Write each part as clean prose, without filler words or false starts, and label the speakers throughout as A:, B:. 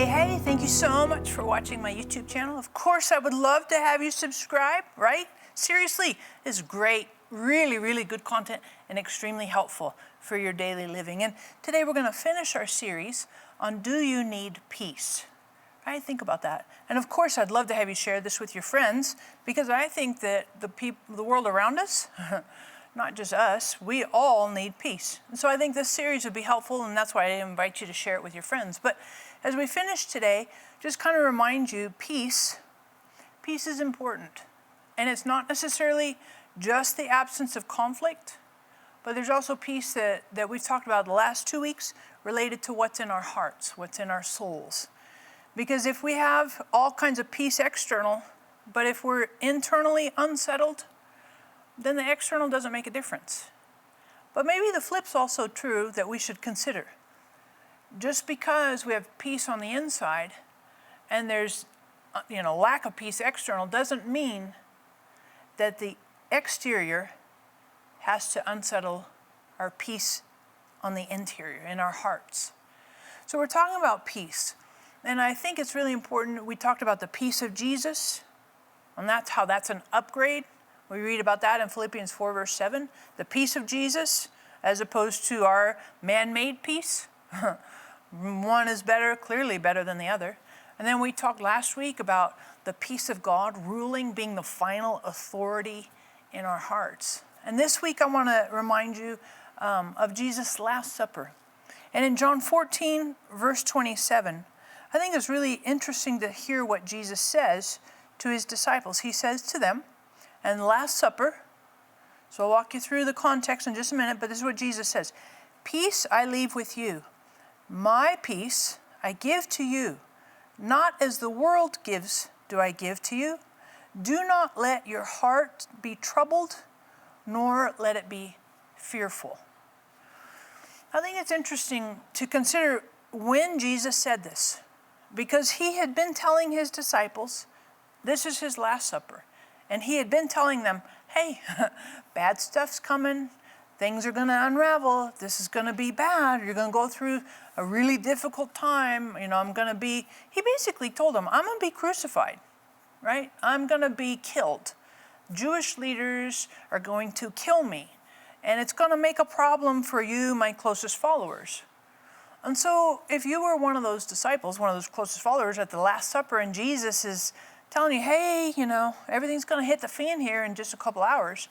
A: Hey, thank you so much for watching my YouTube channel. Of course, I would love to have you subscribe, right? Seriously, it's great, really good content and extremely helpful for your daily living. And today we're going to finish our series on Do You Need Peace? Right? Think about that. And of course, I'd love to have you share this with your friends because I think that the world around us, not just us, we all need peace. And so I think this series would be helpful, and that's why I invite you to share it with your friends. But as we finish today, just kind of remind you, peace is important. And it's not necessarily just the absence of conflict, but there's also peace that we've talked about the last 2 weeks related to what's in our hearts, what's in our souls. Because if we have all kinds of peace external, but if we're internally unsettled, then the external doesn't make a difference. But maybe the flip's also true that we should consider. Just because we have peace on the inside and there's lack of peace external doesn't mean that the exterior has to unsettle our peace on the interior, in our hearts. So we're talking about peace. And I think it's really important. We talked about the peace of Jesus, and that's an upgrade. We read about that in Philippians 4, verse 7. The peace of Jesus, as opposed to our man-made peace. One is clearly better than the other. And then we talked last week about the peace of God ruling, being the final authority in our hearts. And this week I want to remind you of Jesus' Last Supper. And in John 14, verse 27, I think it's really interesting to hear what Jesus says to his disciples. He says to them, and the Last Supper, so I'll walk you through the context in just a minute, but this is what Jesus says. Peace I leave with you. My peace I give to you. Not as the world gives do I give to you. Do not let your heart be troubled, nor let it be fearful. I think it's interesting to consider when Jesus said this, because he had been telling his disciples, this is his Last Supper. And he had been telling them, hey, bad stuff's coming. Things are going to unravel. This is going to be bad. You're going to go through a really difficult time. He basically told them, I'm going to be crucified, right? I'm going to be killed. Jewish leaders are going to kill me. And it's going to make a problem for you, my closest followers. And so if you were one of those disciples, one of those closest followers at the Last Supper, and Jesus is telling you, hey, everything's going to hit the fan here in just a couple hours,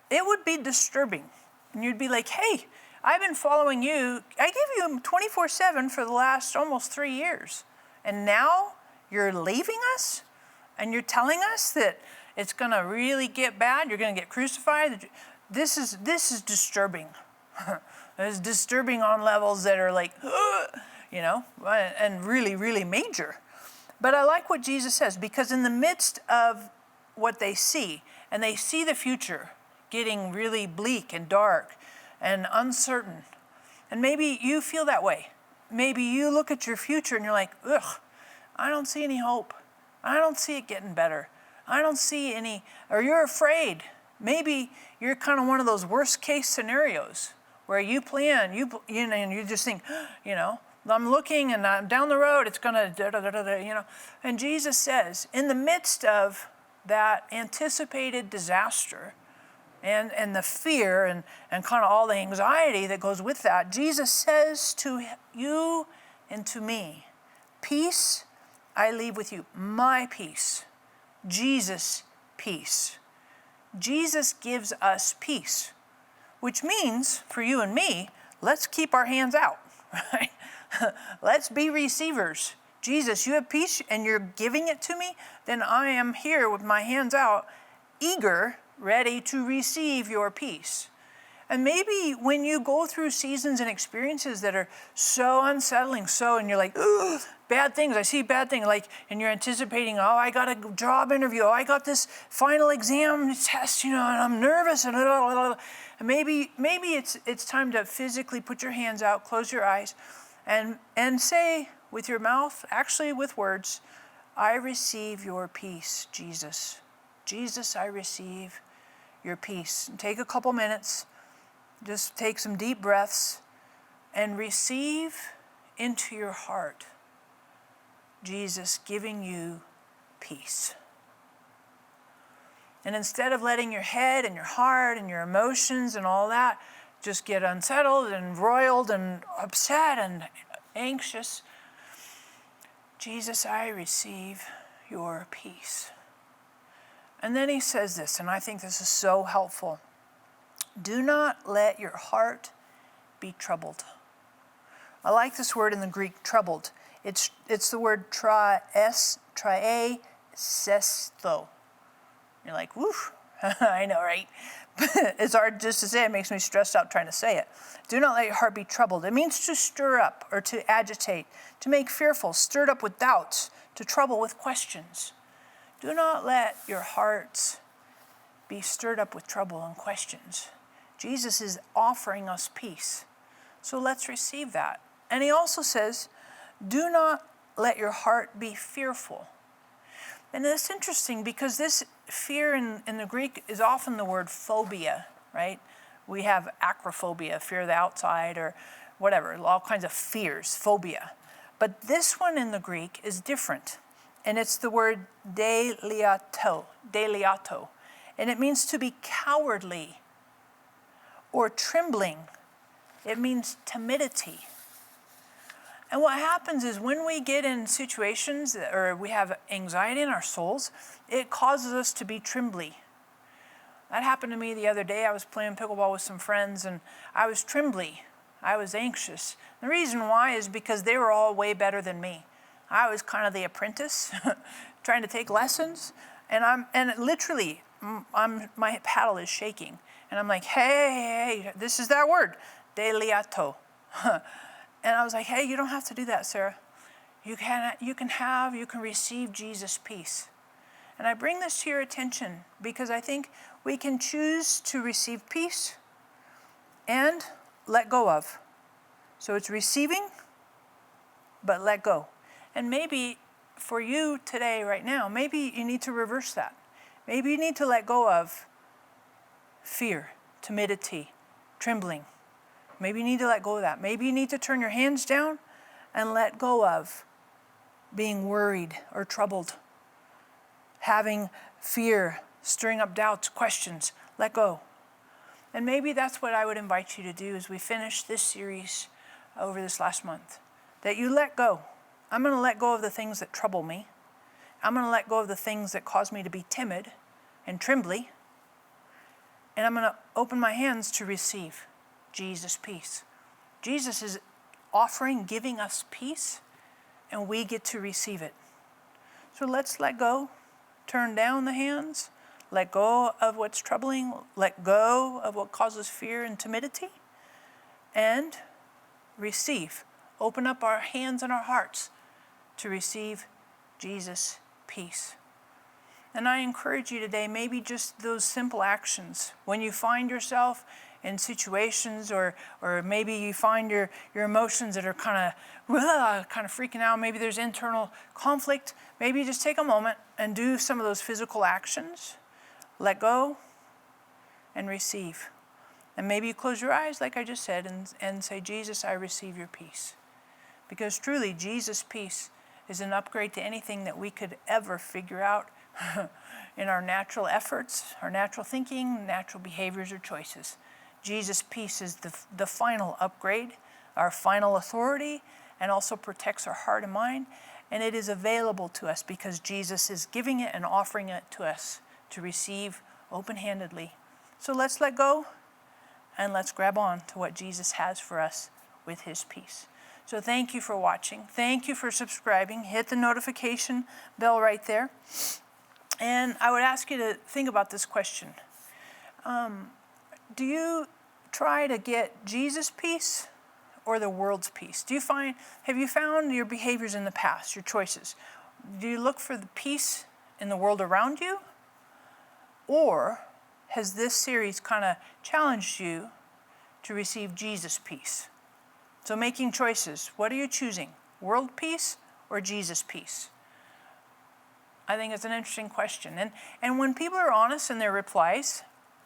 A: it would be disturbing. And you'd be like, hey, I've been following you. I give you 24/7 for the last almost 3 years. And now you're leaving us? And you're telling us that it's going to really get bad? You're going to get crucified? This is disturbing. It's disturbing on levels that are like, and really major. But I like what Jesus says, because in the midst of what they see, and they see the future getting really bleak and dark and uncertain, and maybe you feel that way. Maybe you look at your future and you're like, ugh, I don't see any hope. I don't see it getting better. I don't see any, or you're afraid. Maybe you're kind of one of those worst case scenarios where you plan, and you just think, I'm looking and I'm down the road, it's going to, And Jesus says, in the midst of that anticipated disaster and the fear and kind of all the anxiety that goes with that, Jesus says to you and to me, peace I leave with you, my peace, Jesus' peace. Jesus gives us peace, which means for you and me, let's keep our hands out, right? Let's be receivers. Jesus, you have peace and you're giving it to me, then I am here with my hands out, eager, ready to receive your peace. And maybe when you go through seasons and experiences that are so unsettling, and you're like, ugh, bad things, I see bad things, and you're anticipating, I got a job interview, I got this final exam test, and I'm nervous, and maybe it's time to physically put your hands out, close your eyes, and say with your mouth, actually with words, I receive your peace, Jesus. Jesus, I receive your peace. And take a couple minutes, just take some deep breaths, and receive into your heart Jesus giving you peace. And instead of letting your head and your heart and your emotions and all that just get unsettled and roiled and upset and anxious, Jesus, I receive your peace. And then he says this, and I think this is so helpful. Do not let your heart be troubled. I like this word in the Greek, troubled. It's the word triaesesto. You're like, woof. I know, right? It's hard just to say. It makes me stressed out trying to say it. Do not let your heart be troubled. It means to stir up or to agitate, to make fearful, stirred up with doubts, to trouble with questions. Do not let your hearts be stirred up with trouble and questions. Jesus is offering us peace. So let's receive that. And he also says, do not let your heart be fearful. And it's interesting because this fear in the Greek is often the word phobia, right? We have acrophobia, fear of the outside or whatever, all kinds of fears, phobia. But this one in the Greek is different. And it's the word deliato. And it means to be cowardly or trembling. It means timidity. And what happens is when we get in situations or we have anxiety in our souls, it causes us to be trembly. That happened to me the other day. I was playing pickleball with some friends and I was trembly. I was anxious. The reason why is because they were all way better than me. I was kind of the apprentice trying to take lessons and my paddle is shaking. And I'm like, hey, this is that word, deliato. And I was like, hey, you don't have to do that, Sarah. You can receive Jesus' peace. And I bring this to your attention because I think we can choose to receive peace and let go of. So it's receiving, but let go. And maybe for you today, right now, maybe you need to reverse that. Maybe you need to let go of fear, timidity, trembling. Maybe you need to let go of that. Maybe you need to turn your hands down and let go of being worried or troubled, having fear, stirring up doubts, questions. Let go. And maybe that's what I would invite you to do as we finish this series over this last month, that you let go. I'm going to let go of the things that trouble me. I'm going to let go of the things that cause me to be timid and trembly. And I'm going to open my hands to receive Jesus' peace. Jesus is giving us peace, and we get to receive it. So let's let go, turn down the hands, let go of what's troubling, let go of what causes fear and timidity, and receive. Open up our hands and our hearts to receive Jesus' peace. And I encourage you today, maybe just those simple actions. When you find yourself in situations or maybe you find your emotions that are kind of freaking out, maybe there's internal conflict, maybe just take a moment and do some of those physical actions. Let go and receive. And maybe you close your eyes, like I just said, and say, Jesus, I receive your peace. Because truly, Jesus' peace is an upgrade to anything that we could ever figure out in our natural efforts, our natural thinking, natural behaviors or choices. Jesus' peace is the final upgrade, our final authority, and also protects our heart and mind. And it is available to us because Jesus is giving it and offering it to us to receive open-handedly. So let's let go and let's grab on to what Jesus has for us with his peace. So thank you for watching. Thank you for subscribing. Hit the notification bell right there. And I would ask you to think about this question. Do you try to get Jesus' peace or the world's peace? Have you found your behaviors in the past, your choices? Do you look for the peace in the world around you? Or has this series kind of challenged you to receive Jesus' peace? So making choices, what are you choosing? World peace or Jesus' peace? I think it's an interesting question. And when people are honest in their replies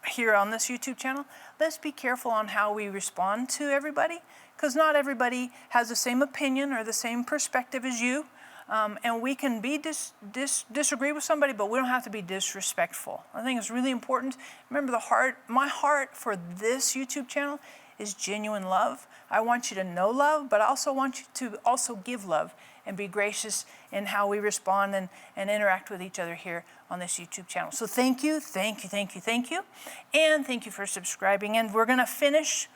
A: here on this YouTube channel, let's be careful on how we respond to everybody, because not everybody has the same opinion or the same perspective as you. And we can be disagree with somebody, but we don't have to be disrespectful. I think it's really important. Remember, my heart for this YouTube channel is genuine love. I want you to know love, but I also want you to also give love and be gracious in how we respond and interact with each other here on this YouTube channel. So thank you, thank you, thank you, thank you. And thank you for subscribing. And we're gonna finish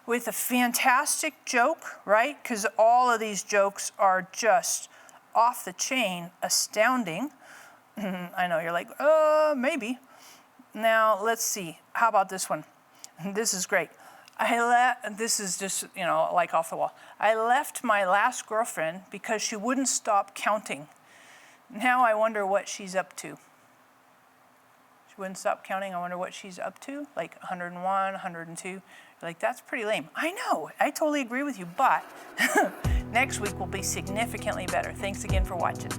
A: with a fantastic joke, right? Because all of these jokes are just off the chain, astounding. I know, you're like, maybe. Now, let's see. How about this one? This is great. This is just, like off the wall. I left my last girlfriend because she wouldn't stop counting. Now I wonder what she's up to. She wouldn't stop counting. I wonder what she's up to. Like 101, 102. You're like, that's pretty lame. I know. I totally agree with you. But next week will be significantly better. Thanks again for watching.